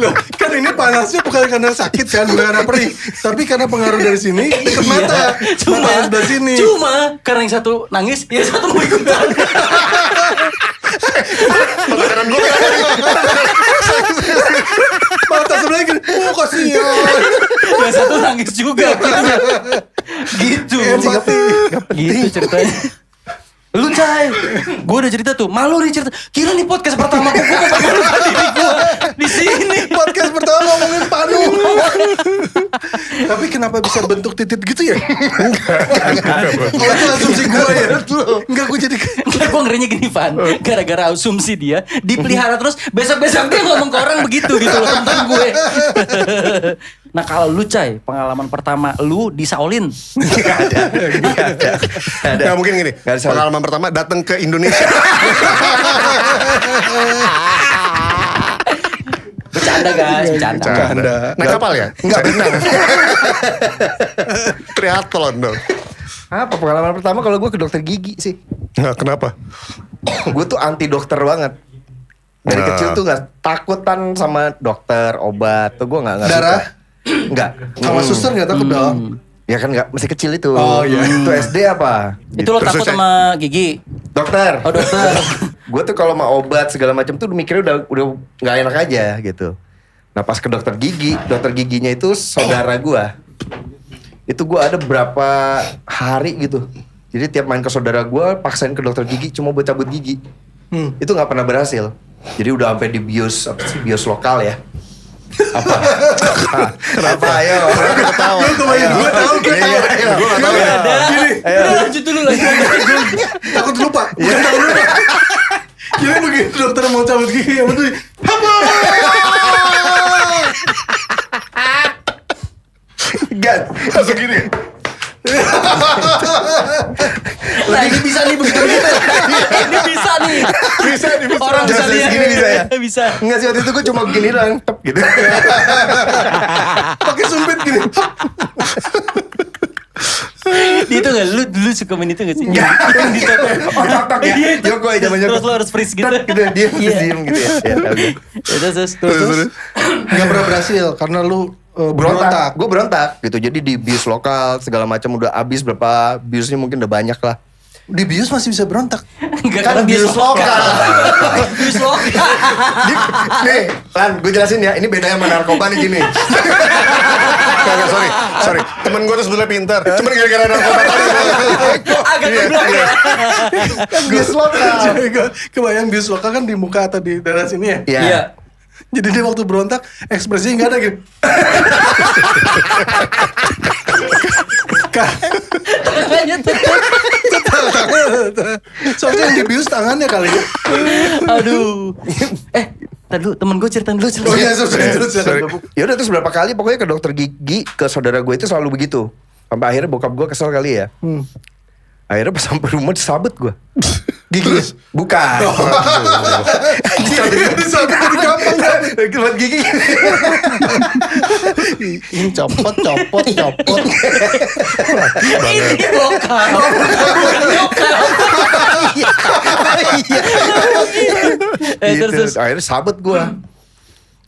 S1: Loh, kan ini panasnya bukan karena sakit kan, bukan karena perih, tapi karena pengaruh dari sini ke mata.
S2: Cuma
S1: Mata yang sebelah sini.
S2: Cuma karena yang satu nangis, ya satu mau ikutan.
S4: Makanan gue
S1: Mata sebelah gini. Oh kasihan.
S2: Yang satu nangis juga akhirnya. Gitu. Gitu ceritanya. Lu Cai, gue udah cerita tuh, malu nih cerita. Kira nih podcast pertama gue mau malu diri gue di sini.
S1: Podcast pertama ngomongin Panu. Tapi kenapa bisa bentuk titit gitu ya? Oh itu asumsi gue ya. Enggak, gue jadi
S2: Gue ngerinya gini Van, gara-gara asumsi dia dipelihara terus, besok-besok dia ngomong ke orang begitu gitu loh tentang gue. Nah kalau lu Cai, pengalaman pertama lu di Shaolin.
S4: Nggak mungkin gini. Pengalaman pertama datang ke Indonesia.
S2: Bercanda guys, bercanda.
S4: Naik kapal ya?
S3: Enggak benar.
S4: Triathlon dong.
S3: Apa pengalaman pertama kalau gue ke dokter gigi sih.
S4: Nah, kenapa?
S3: Gue tuh anti dokter banget. Dari
S4: Nah.
S3: kecil tuh gak takutan sama dokter, obat. Tuh gue gak
S1: Darah?
S3: suka. Enggak.
S1: sama suster nggak takut dong.
S3: Ya kan gak, masih kecil itu.
S1: Oh, iya.
S3: Itu SD apa?
S2: Itu lo
S4: Terus
S2: takut
S4: saya-
S2: sama gigi?
S3: Dokter.
S2: Oh dokter.
S3: Gue tuh kalau mau obat segala macam tuh mikirnya udah gak enak aja gitu. Nah pas ke dokter giginya itu saudara gue. Itu gue ada berapa hari gitu. Jadi tiap main ke saudara gue, paksain ke dokter gigi cuma buat cabut gigi. Itu nggak pernah berhasil. Jadi udah sampai di bios lokal ya. Apa? Kenapa? Ayo.
S4: Ketawa.
S1: Gue tahu.
S2: Udah lanjut dulu lagi.
S1: Takut lupa. Takut lupa. Jadi begitu dokter mau cabut gigi yang betul.
S3: Gan, langsung gini.
S2: Nah ini bisa nih begitu. Ini bisa nih.
S4: Bisa.
S2: Orang bisa
S3: Just
S2: lihat.
S3: gini bisa ya?
S2: Bisa.
S3: Enggak sih waktu itu gue cuma gini doang, tep gitu.
S1: Pakai sumpit gini.
S2: Itu gak lu dulu suka main itu gak sih?
S3: Enggak.
S2: Yang di top.
S3: Tak ya.
S2: Iya, itu.
S3: Joko ya zaman Joko.
S2: Terus lo harus freeze gitu.
S3: Tet, gitu dia diem gitu ya. Ya tahu gue.
S2: Terus.
S1: Gak pernah berhasil karena lu berontak.
S3: Gue berontak gitu. Jadi di bius lokal segala macam udah habis berapa biusnya mungkin udah banyak lah.
S1: Di bius masih bisa berontak.
S2: Enggak
S3: Kan
S2: karena
S3: bius lokal.
S2: Bius lokal.
S3: Nih, Lan, gue jelasin ya. Ini bedanya sama narkoba nih gini.
S4: Kagak, sorry. Temen gue tuh sebetulnya pintar. Cuman gara-gara narkoba tadi.
S2: Agak geblok ya.
S1: Kan bius lokal. Kebayang bius lokal kan di muka atau di daerah sini ya.
S3: Iya.
S1: Jadi dia waktu berontak ekspresinya nggak ada gitu.
S2: Tangannya tuh.
S1: Soalnya yang dibius tangannya kali ya.
S2: Aduh. Tadi dulu temen gue cerita dulu.
S1: Oh iya, terus.
S3: Ya udah terus berapa kali pokoknya ke dokter gigi, ke saudara gue itu selalu begitu. Sampai akhirnya bokap gue kesel kali ya. Akhirnya pas sampai rumah disabet gue.
S1: Gigi.
S3: Bukan.
S1: Disabet gampang.
S3: Buat gigi.
S1: Ini copot.
S2: Ini lokal.
S3: Gitu. Akhirnya sabet gue.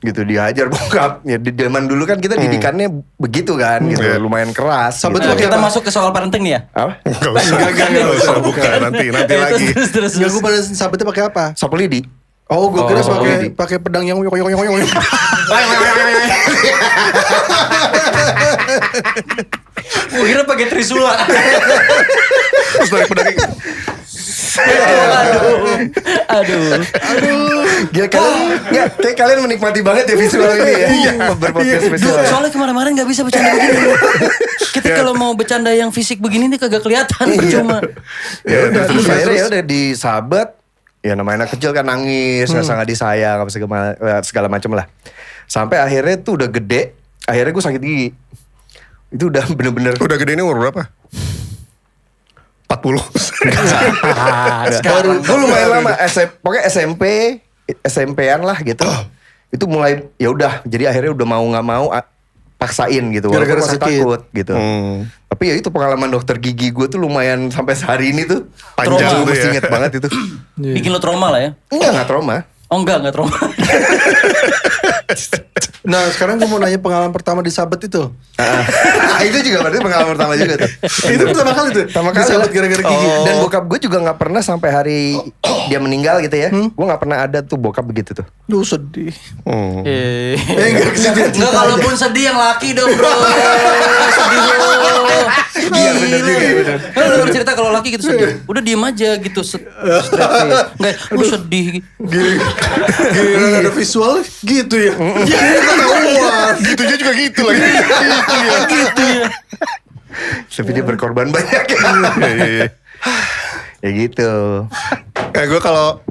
S3: Gitu dihajar bokap. Ya di zaman dulu kan kita didikannya begitu kan gitu. Lumayan keras.
S1: Sabet
S3: gitu.
S1: pakai
S2: Kita
S1: apa?
S2: masuk ke soal parenting nih ya.
S3: Apa?
S4: Enggak usah buka nanti lagi.
S2: Terus.
S1: Enggak, gue pada sabetnya pakai apa?
S3: Sapu lidi.
S1: Oh, gue kira
S3: Oh.
S1: pakai pedang yang yoyong.
S2: Gue kira pakai trisula.
S4: Terus dari pedang.
S2: Aduh.
S3: Gila kayak kalian menikmati banget ya visual ini ya. Iya. Berpodcast visual.
S2: Soalnya kemarin-kemarin gak bisa bercanda begini. Kita kalau mau bercanda yang fisik begini nih kagak kelihatan, percuma.
S3: Ya udah terus akhirnya ya udah disabet. Ya namanya anak kecil kan nangis, ngerasa nggak disayang, apa segala macam lah. Sampai akhirnya tuh udah gede, akhirnya gue sakit gigi. Itu udah bener-bener.
S4: Udah gede ini umur berapa? 40.
S3: Baru gue lumayan lama, pokoknya SMP-an lah gitu. Itu mulai ya udah, jadi akhirnya udah mau nggak mau paksain gitu.
S1: Gara-gara
S3: Walaupun masih
S1: sakit.
S3: takut gitu. Tapi ya itu pengalaman dokter gigi gue tuh lumayan sampai sehari ini tuh.
S4: Panjang
S3: Gue
S4: tuh
S3: mesti
S4: ya.
S3: inget banget itu.
S2: Bikin lo trauma lah ya.
S3: Enggak trauma.
S2: Oh enggak trauma.
S1: Nah, sekarang gue mau nanya pengalaman pertama disabet itu.
S3: Itu juga berarti pengalaman pertama juga tuh.
S1: Itu pertama kali tuh.
S3: Pertama kali.
S1: Disabet gara-gara gigi.
S3: Dan bokap gue juga gak pernah sampai hari dia meninggal gitu ya. Gue gak pernah ada tuh bokap begitu tuh.
S1: Duh, sedih.
S2: Enggak
S1: Enggak
S2: kalaupun sedih yang laki dong bro. Sedih lo.
S3: Iya bener juga ya bener.
S2: Kan lu baru cerita kalau laki gitu sedih. Udah diem aja gitu. Stress face. Enggak, gue sedih.
S1: Gila ada visual gitu ya. Ketahuan.
S4: Gitunya juga gitu lagi.
S2: Gitu ya.
S3: Tapi dia berkorban banyak ya.
S4: Iya.
S3: Ya gitu.
S4: Gue kalau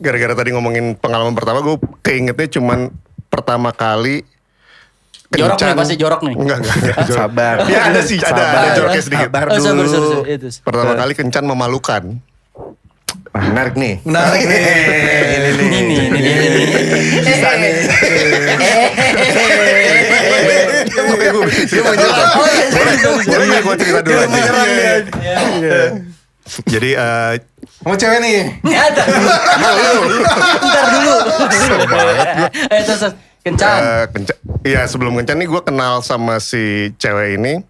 S4: gara-gara tadi ngomongin pengalaman pertama, gue keingetnya cuman pertama kali
S2: Jorok nih
S4: kencan.
S2: pasti jorok nih.
S4: Enggak. Jorok.
S3: Sabar.
S4: Ya ada sih, ada joroknya sedikit.
S3: Sabar
S2: Oh, sabar,
S3: dulu.
S2: sabar. Itu.
S4: Pertama kali kencan memalukan.
S3: Menarik nih.
S1: Menarik nih.
S2: Ini nih.
S3: Bisa nih.
S4: Dia mau nyerang. Boleh gue cerita dulu aja. Jadi
S1: Sama cewek nih.
S2: Nggak ada. Ntar dulu. Terus kencan.
S4: Iya sebelum kencan nih gue kenal sama si cewek ini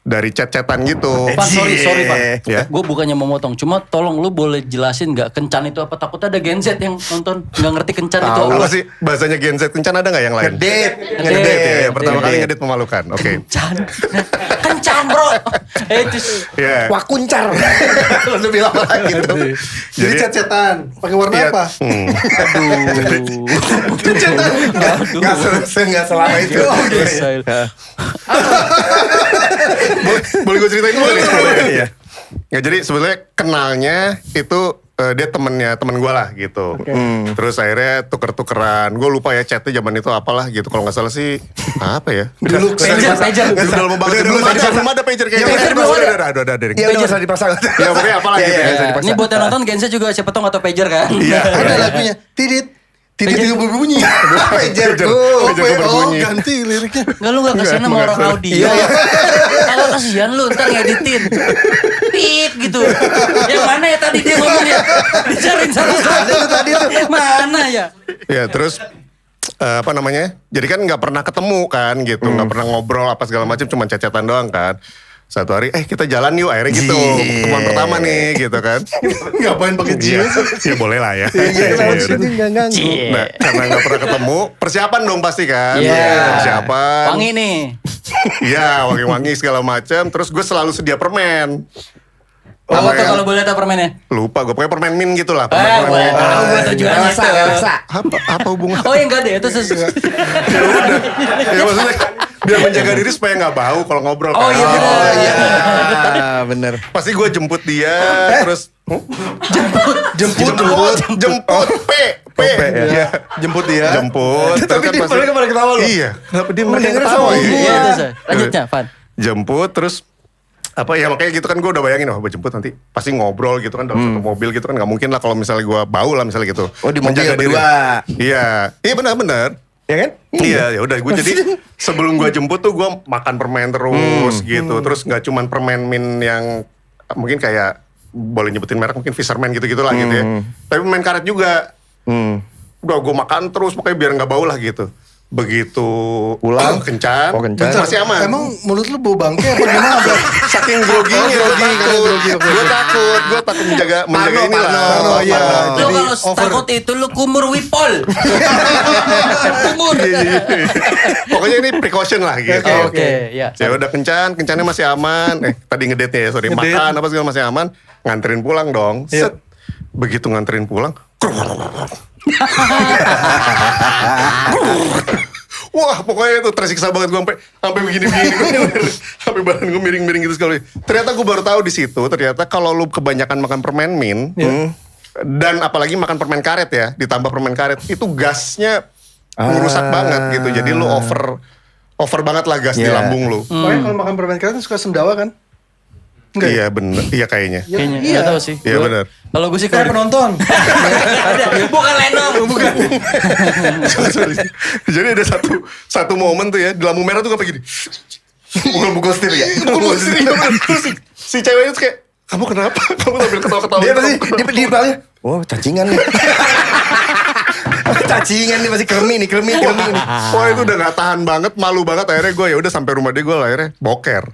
S4: dari chat-chatan gitu.
S2: Pan, sorry Pan.
S4: Ya.
S2: Gue bukannya mau motong, cuma tolong lu boleh jelasin nggak kencan itu apa? Takutnya ada Gen Z yang nonton nggak ngerti kencan itu
S4: Tahu
S2: apa.
S4: apa sih bahasanya Gen Z? Kencan ada nggak yang lain?
S3: Ngedate.
S4: Ya, pertama kali
S3: Ngedate.
S4: ngedit memalukan. Oke.
S2: Kencan bro. Itu
S4: Ya.
S3: Wah kuncar. Lu bilang apa gitu.
S1: Jadi chat-chatan. Pakai warna
S4: Iya.
S1: apa?
S3: Nggak selama itu.
S4: Boleh gue ceritain dulu nih?
S3: Iya.
S4: Ya jadi sebetulnya kenalnya itu dia temen gue lah gitu. Terus akhirnya tuker-tukeran. Gue lupa ya chatnya zaman itu apalah gitu. Kalau nggak salah sih apa ya?
S2: pager.
S4: Udah lama banget. Belum ada pager kayaknya.
S2: Pager belum ada.
S4: Ada.
S3: Ya udah nggak usah dipasang.
S4: Ya pokoknya apalah gitu ya.
S2: Ini buat yang nonton Gen Z juga siapa tau nggak tau pager kan?
S4: Iya.
S1: Ada lagunya. Tidit juga berbunyi.
S3: Pager
S4: Pager
S3: tuh.
S4: berbunyi.
S1: Ganti liriknya.
S2: Enggak, lu gak kasihan sama orang audio. Kalau kasihan lu ntar ngeditin. Pip gitu. Yang mana ya tadi dia ngomong ya? Dicariin satu-satu.
S3: Tadi tuh.
S2: Mana ya?
S4: Ya terus apa namanya? Jadi kan nggak pernah ketemu kan gitu, nggak pernah ngobrol apa segala macam, cuma chat-chatan doang kan. Satu hari, kita jalan yuk, akhirnya gitu. Teman pertama nih gitu kan.
S1: Ngapain pakai
S4: Iya,
S1: jeans?
S4: ya boleh lah ya.
S3: Nggak ganggu.
S4: Nah, karena nggak pernah ketemu, persiapan dong pasti kan.
S2: Iya.
S4: Persiapan.
S2: Wangi nih.
S4: Iya, wangi-wangi segala macam. Terus gue selalu sedia permen.
S2: Apa tuh kalau boleh tahu permennya?
S4: Lupa, gue pokoknya permen mint gitu lah.
S2: Boleh tahu gue tujuannya itu.
S4: Apa hubungan?
S2: Oh yang enggak deh, itu
S4: Ya udah. Ya maksudnya biar menjaga diri supaya nggak bau kalau ngobrol kan.
S2: Oh iya benar.
S3: Bener.
S4: Pasti gue jemput dia, terus jemput P
S3: ya.
S1: Jemput dia.
S4: jemput. Terus
S3: Tapi
S4: kan
S3: dia
S4: pasti-
S3: mereka pada ketawa lu.
S4: Iya.
S1: Kenapa dia
S3: Mendengar
S1: mereka
S3: sama
S1: ketawa
S3: gua.
S1: ya?
S2: Iya itu sih. Lanjutnya, Van.
S4: Jemput terus apa ya makanya gitu kan gue udah bayangin gue jemput nanti pasti ngobrol gitu kan dalam satu mobil gitu kan nggak mungkin lah kalau misalnya gue bau lah misalnya gitu.
S3: Oh, di mobil
S4: Menjaga diri.
S3: berdua.
S4: Iya benar-benar.
S3: Ya kan?
S4: Iya ya udah gue jadi sebelum gue jemput tuh gue makan permen terus gitu terus nggak cuman permen mint yang mungkin kayak boleh nyebutin merek mungkin Fisherman gitu lah gitu ya tapi permen karet juga udah gue makan terus pokoknya biar nggak bau lah gitu begitu
S3: Pulang.
S4: kencan,
S3: kencan.
S4: masih aman
S1: Emang mulut lu bau bangke apa gimana?
S4: saking groginya gue takut menjaga ini lah
S1: Parno, iya.
S2: Lu
S1: Jadi
S2: kalau takut itu lu kumur wipol. Kumur.
S4: Iya. Pokoknya ini precaution lah gitu.
S2: Oke, ya.
S4: Ya udah kencannya masih aman. Tadi ngedate ya, sorry.
S1: Ngedate.
S4: Makan apa segala masih aman. Nganterin pulang dong.
S1: Iya.
S4: Set. Begitu nganterin pulang. Wah pokoknya itu tersiksa banget gue sampai begini sampai badan gue miring gitu sekali. Ternyata gue baru tahu di situ ternyata kalau lu kebanyakan makan permen mint dan apalagi makan permen karet ya ditambah permen karet itu gasnya merusak banget gitu. Jadi lu over banget lah gas di lambung lu.
S1: Pokoknya kalau makan permen karet suka sendawa kan? Enggak ya?
S4: Iya bener, iya kayaknya.
S2: Kayaknya
S1: Iya.
S2: nggak tahu sih.
S4: Iya bener.
S2: Kalau gue sih
S1: Kayak
S2: kalau
S1: penonton.
S2: bukan Lenong.
S1: Bukan.
S4: Jadi ada satu momen tuh ya di lampu merah tuh kayak gini.
S3: Pukul setir ya?
S4: Pukul setir. Terus si ceweknya tuh kayak kamu kenapa? Kamu sambil ketawa-ketawa.
S3: Dia pasti di depannya. Oh cacingan nih. Cacingan nih masih kremi nih.
S4: Wah itu udah gak tahan banget, malu banget. Akhirnya gue ya udah sampai rumah dia gue akhirnya boker.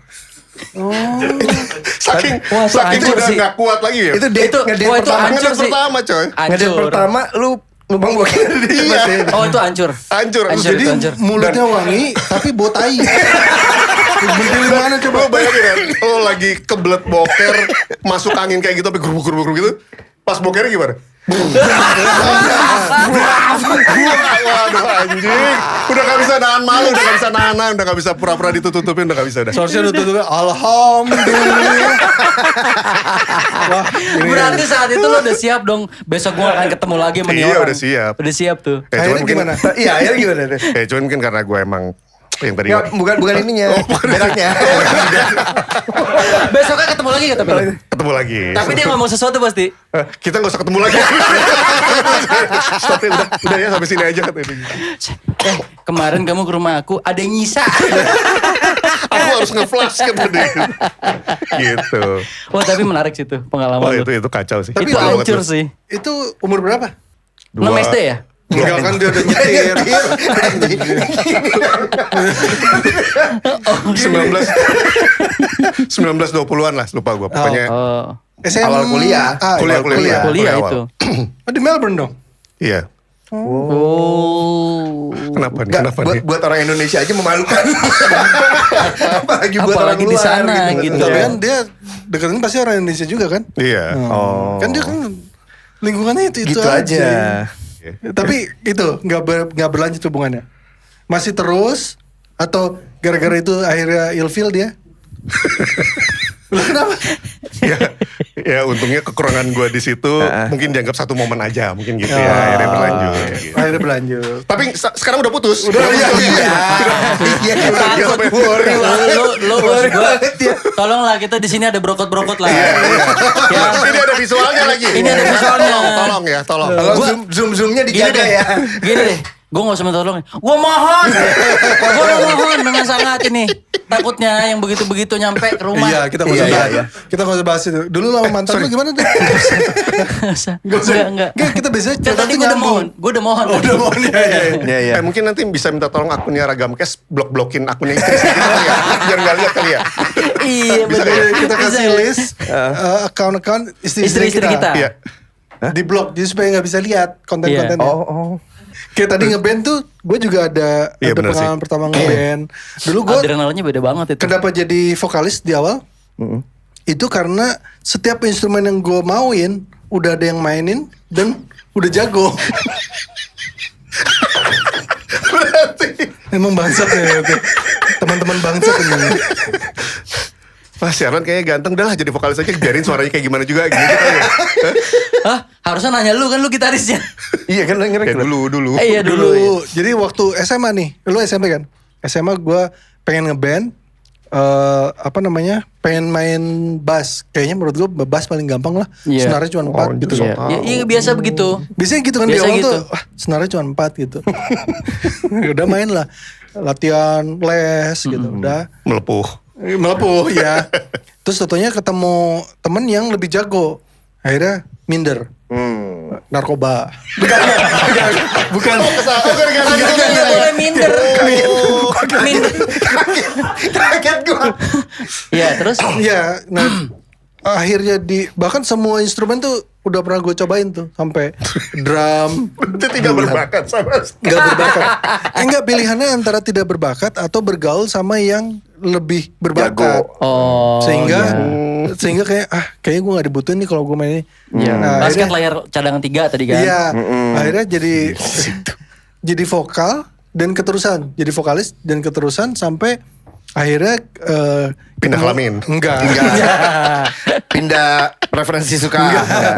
S4: saking
S2: Wah, hancur
S4: udah
S2: sih.
S4: gak kuat lagi ya.
S3: Itu date
S2: Itu- wah, itu
S3: pertama.
S2: hancur
S4: Ngedate
S2: sih.
S4: pertama coy.
S3: Ngedate
S2: Hancur.
S3: pertama lu lubang boker.
S4: Iya.
S2: Oh itu hancur.
S4: Hancur.
S2: Hancur.
S1: Jadi
S2: hancur.
S1: mulutnya wangi tapi bau tai. Bentil di mana coba?
S4: Lo bayangin ya, lo lagi kebelet boker, masuk angin kayak gitu, tapi gerubuk gitu. Pas bokernya gimana? Waduh anjing. Udah gak bisa nahan malu, udah gak bisa nahan, udah gak bisa pura-pura ditutupin, udah gak bisa udah.
S1: Seharusnya udah tutupnya alhamdulillah. Wah, ini
S2: Berarti saat itu lo udah siap dong. Besok gue akan ketemu lagi sama nih
S4: Iya,
S2: orang.
S4: udah siap.
S2: Udah siap tuh.
S4: Cuman
S1: akhirnya
S4: mungkin,
S1: gimana?
S3: Iya akhirnya gimana tuh?
S4: cuman mungkin karena gue emang yang tadi.
S3: Nggak, bukan ininya. Beraknya.
S2: Besoknya ketemu lagi gak tapi?
S4: Ketemu lagi.
S2: Tapi dia ngomong sesuatu pasti.
S4: Kita gak usah ketemu lagi. Stop ya, udah ya sampai sini aja katanya.
S2: Kemarin kamu ke rumah aku ada yang nyisa.
S4: Aku harus nge-flash kata dia. Gitu.
S2: Wah tapi menarik sih tuh pengalaman
S4: Oh
S2: lu.
S4: itu kacau sih.
S2: Itu
S4: Parah banget
S2: hancur
S4: tuh.
S2: sih.
S1: Itu umur berapa?
S2: 6 SD ya?
S1: Enggak kan dia udah nyetir.
S4: 1920-an lah, lupa gue. Pokoknya
S1: SMA.
S3: Awal kuliah.
S4: Kuliah
S2: Kuliah
S4: awal.
S2: itu.
S1: Di Melbourne dong.
S4: Iya.
S2: Oh.
S4: Kenapa nih?
S3: Nggak,
S4: Kenapa
S3: buat,
S4: nih?
S3: buat orang Indonesia aja memalukan. Apalagi buat orang
S2: Apalagi di
S3: luar
S2: sana gitu.
S1: Tapi kan dia deketin pasti orang Indonesia juga kan?
S4: Iya.
S3: Oh.
S1: Kan dia kan lingkungannya itu
S3: Gitu aja.
S1: Tapi itu nggak berlanjut hubungannya. Masih terus atau gara-gara itu akhirnya ilfil dia? Lu kenapa?
S4: Ya untungnya kekurangan gue di situ mungkin dianggap satu momen aja, mungkin gitu ya. Akhirnya berlanjut. Gitu.
S1: Akhirnya berlanjut.
S4: Tapi sekarang udah putus.
S1: Udah, iya.
S3: Iya,
S4: Udah,
S3: takut worry banget.
S2: Lu maksud gua, tolonglah kita di sini ada brokot-brokot lah. Ya.
S4: Ini ada visualnya lagi.
S2: Ini ada visualnya.
S4: Tolong ya, tolong.
S3: Kalau zoom-zoomnya
S2: Gini
S3: dijaga
S2: deh,
S3: ya.
S2: gini deh. Gue gak usah minta tolong. Gue mohon. Gue mohon dengan sangat ini. Takutnya yang begitu-begitu nyampe ke rumah.
S1: Iya, kita nggak usah
S3: Iya,
S1: bahas.
S3: iya.
S1: Kita nggak usah bahas itu. Dulu sama mantan lu gimana tuh?
S2: Enggak.
S1: Enggak, kita biasanya
S2: Kan
S1: cerita
S2: tadi
S1: tuh
S2: gue udah
S1: nyambung.
S2: mohon. Gue udah mohon.
S1: Udah mohon ya.
S3: Iya, iya.
S4: Mungkin nanti bisa minta tolong akunnya Ragam Cash, blok-blokin akunnya istri sedikit kali ya. Biar gak lihat kali ya.
S2: Iya
S4: Bisa
S2: betul.
S4: ya?
S1: Kita kasih list account-account istri-istri
S2: Istri-istri kita.
S4: Iya.
S1: Di blog jadi supaya nggak bisa lihat konten-kontennya.
S3: Oh.
S1: Kayak tadi ngeband tuh, gue juga ada
S4: Iya, bener
S1: pengalaman
S4: sih.
S1: pertama ngeband. Dulu gue
S2: Adrenalinnya beda banget itu.
S1: kenapa jadi vokalis di awal? Itu karena setiap instrumen yang gue mauin udah ada yang mainin dan udah jago.
S4: Berarti.
S1: Emang bangsat ya itu. Teman-teman bangsat ini.
S4: Wah, Sharon kayaknya ganteng. Udah lah jadi vokalis aja, biarin suaranya kayak gimana juga gitu kan ya.
S2: Hah? Harusnya nanya lu kan lu gitarisnya.
S3: Iya kan
S4: Ya dulu.
S2: Iya dulu.
S1: Dulu, jadi waktu SMA nih, lu SMP kan? SMA gue pengen ngeband, pengen main bass. Kayaknya menurut gue bass paling gampang lah.
S2: Iya.
S1: Senarnya cuma 4 gitu.
S2: Iya, iya biasa begitu.
S1: Biasanya gitu kan di
S2: Biasa
S1: awal
S2: gitu.
S1: tuh, senarnya cuma 4 gitu. Udah main lah, latihan, les gitu. Udah melepuh ya. Terus tentunya ketemu temen yang lebih jago. Akhirnya minder. Narkoba. Bukan.
S2: Nggak boleh minder. Minder.
S3: Kaget gue.
S2: Iya terus.
S1: Iya, nah akhirnya bahkan semua instrumen tuh udah pernah gue cobain tuh sampai drum.
S4: Itu tidak berbakat sama sekali.
S1: Nggak berbakat. Enggak, pilihannya antara tidak berbakat atau bergaul sama yang lebih berbakat.
S2: Oh.
S1: Sehingga kayaknya gue nggak dibutuhin nih kalau gue main ini.
S2: Iya.
S1: Nah,
S2: Basket
S1: akhirnya-
S2: layar cadangan 3 tadi kan.
S1: Iya, akhirnya jadi vokal dan keterusan, jadi vokalis dan keterusan sampai akhirnya
S4: Pindah kelamin.
S1: Enggak.
S3: Pindah preferensi suka.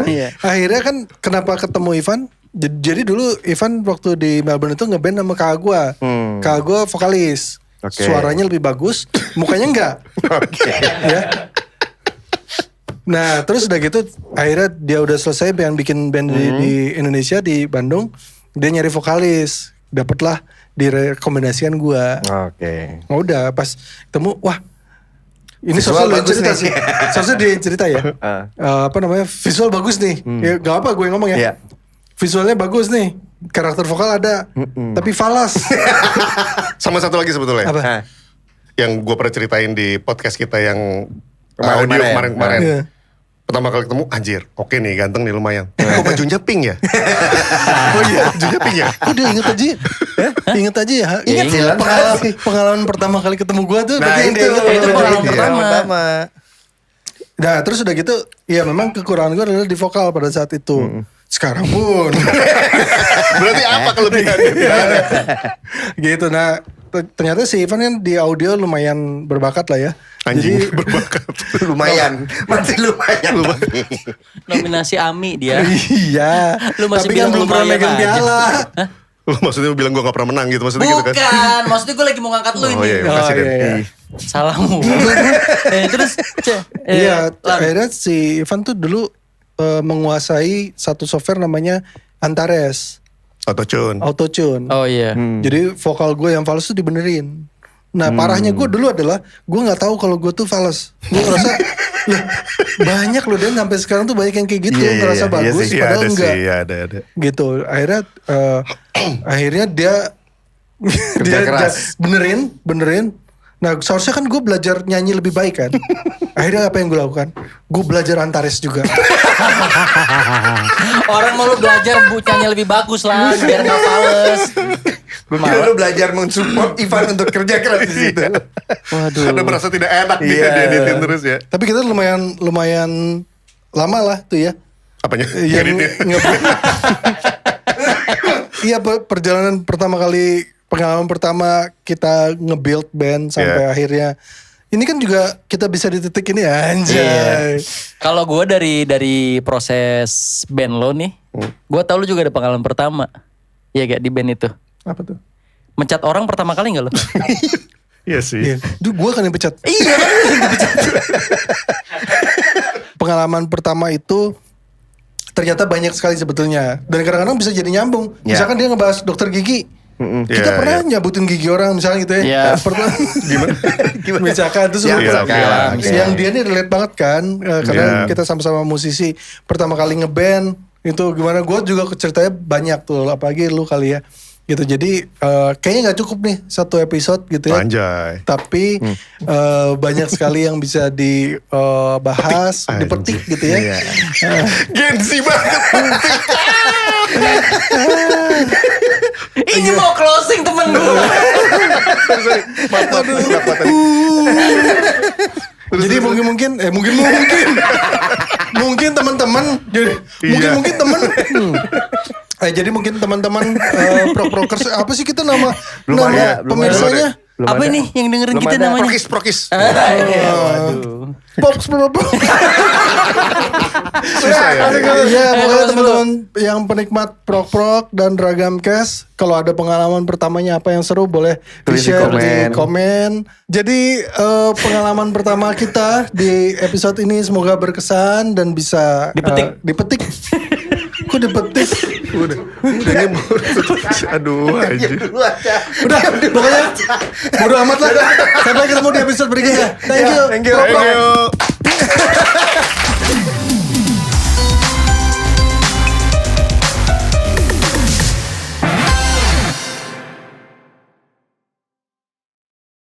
S2: Iya.
S1: Akhirnya kan kenapa ketemu Ivan? Jadi dulu Ivan waktu di Melbourne itu ngeband sama kakak gue. Kakak gue vokalis.
S3: Oke.
S1: Suaranya lebih bagus, mukanya enggak. Ya. Nah terus udah gitu akhirnya dia udah selesai pengen bikin band di Indonesia di Bandung. Dia nyari vokalis, dapatlah direkomendasikan gua.
S3: Oke.
S1: Oh, udah pas ketemu, wah ini
S3: Visual
S1: sosok lu
S3: bagus
S1: cerita
S3: nih.
S1: sih. Sosok dia cerita ya. Visual bagus nih. Ya gak apa gue ngomong ya.
S3: Iya.
S1: Visualnya bagus nih. Karakter vokal ada. Tapi falas.
S4: Sama satu lagi sebetulnya.
S1: Apa?
S3: Hah.
S4: Yang gue pernah ceritain di podcast kita yang
S3: Kemarin-kemarin.
S4: audio kemarin-kemarin.
S1: Iya.
S4: Pertama kali ketemu, anjir, oke nih, ganteng nih lumayan. Kok bajunya pink ya? Oh iya, bajunya pink ya?
S1: Oh dia inget aja. Inget aja ya.
S3: Ingat sih, Lan.
S1: Pengalaman pertama kali ketemu gua tuh.
S3: Nah
S1: berarti
S3: itu
S2: itu pengalaman
S3: Iya,
S2: pertama.
S1: Nah terus udah gitu, ya memang kekurangan gue adalah di vokal pada saat itu. Sekarang pun.
S4: Berarti apa kelebihannya?
S1: Gitu, nah ternyata si Ivan kan di audio lumayan berbakat lah ya.
S4: Anjing,
S1: Jadi
S4: berbakat.
S3: lumayan. Masih lumayan.
S2: Nominasi AMI dia.
S1: iya.
S2: Lu masih
S1: Tapi kan
S2: bilang
S1: belum pernah
S2: lumayan
S1: megang
S2: aja.
S1: piala.
S4: Lu maksudnya bilang gue gak pernah menang gitu, maksudnya gitu kan?
S2: Bukan, maksudnya gue lagi mau ngangkat lu
S4: Oh
S2: ini.
S4: iya, makasih
S1: Oh,
S4: Dan.
S1: iya.
S2: Salahmu. Terus,
S1: Iya,
S2: Lan.
S1: akhirnya si Ivan tuh dulu menguasai satu software namanya Antares
S4: Autotune.
S1: Autotune.
S2: Oh iya.
S1: Jadi vokal gue yang fals tuh dibenerin. Nah parahnya gue dulu adalah gue nggak tahu kalau gue tuh fals. Gue ngerasa lah banyak loh dan sampai sekarang tuh banyak yang kayak gitu ngerasa bagus padahal enggak.
S4: Iya ada.
S1: Gitu. Akhirnya dia
S3: keras.
S1: benerin. Nah seharusnya kan gue belajar nyanyi lebih baik kan. Akhirnya apa yang gue lakukan? Gue belajar Antares juga.
S2: Orang mau lu belajar nyanyi lebih bagus lah, biar gak fales.
S3: Gue malah lu belajar mensupport Ivan untuk kerja keras di situ.
S2: Waduh.
S4: Karena merasa tidak enak dia dieditin terus ya.
S1: Tapi kita lumayan lama lah tuh ya.
S4: Apanya?
S1: Yang Iya perjalanan pengalaman pertama kita nge-build band sampai akhirnya. Ini kan juga kita bisa di titik ini anjay.
S2: Kalau gue dari proses band lo nih, gue tau lu juga ada pengalaman pertama. Iya gak di band itu?
S1: Apa tuh?
S2: Mencat orang pertama kali gak lo?
S4: Iya sih.
S1: Iya. Gue kan yang pecat.
S2: Iya kan yang dipecat.
S1: Pengalaman pertama itu ternyata banyak sekali sebetulnya. Dan kadang-kadang bisa jadi nyambung. Misalkan dia ngebahas dokter gigi. Kita pernah nyabutin gigi orang misalnya gitu ya. Gimana? Misalkan terus yang dia ini relate banget kan. Karena kita sama-sama musisi. Pertama kali ngeband itu gimana, gue juga ceritanya banyak tuh. Apalagi lu kali ya. Gitu jadi kayaknya gak cukup nih satu episode gitu ya.
S4: Anjay.
S1: Tapi banyak sekali yang bisa dibahas, dipetik gitu ya.
S4: Gensi banget.
S2: Ini mau closing temen gue.
S1: Jadi mungkin teman-teman mungkin teman jadi mungkin teman-teman prokers apa sih kita nama pemirsanya
S2: apa ini yang dengerin kita namanya
S4: Prokis.
S2: Waduh.
S1: Pops.
S4: Susah ya.
S1: Iya, pokoknya teman-teman yang penikmat prok dan Ragam Cast, kalau ada pengalaman pertamanya apa yang seru boleh di-share di komen. Jadi pengalaman pertama kita di episode ini semoga berkesan dan bisa dipetik. Kok dipetik?
S4: Udah nyebur. Aduh anjir.
S1: Udah, pokoknya bodo amat lah. Sampai ketemu di episode berikutnya. Thank you.
S4: Thank you.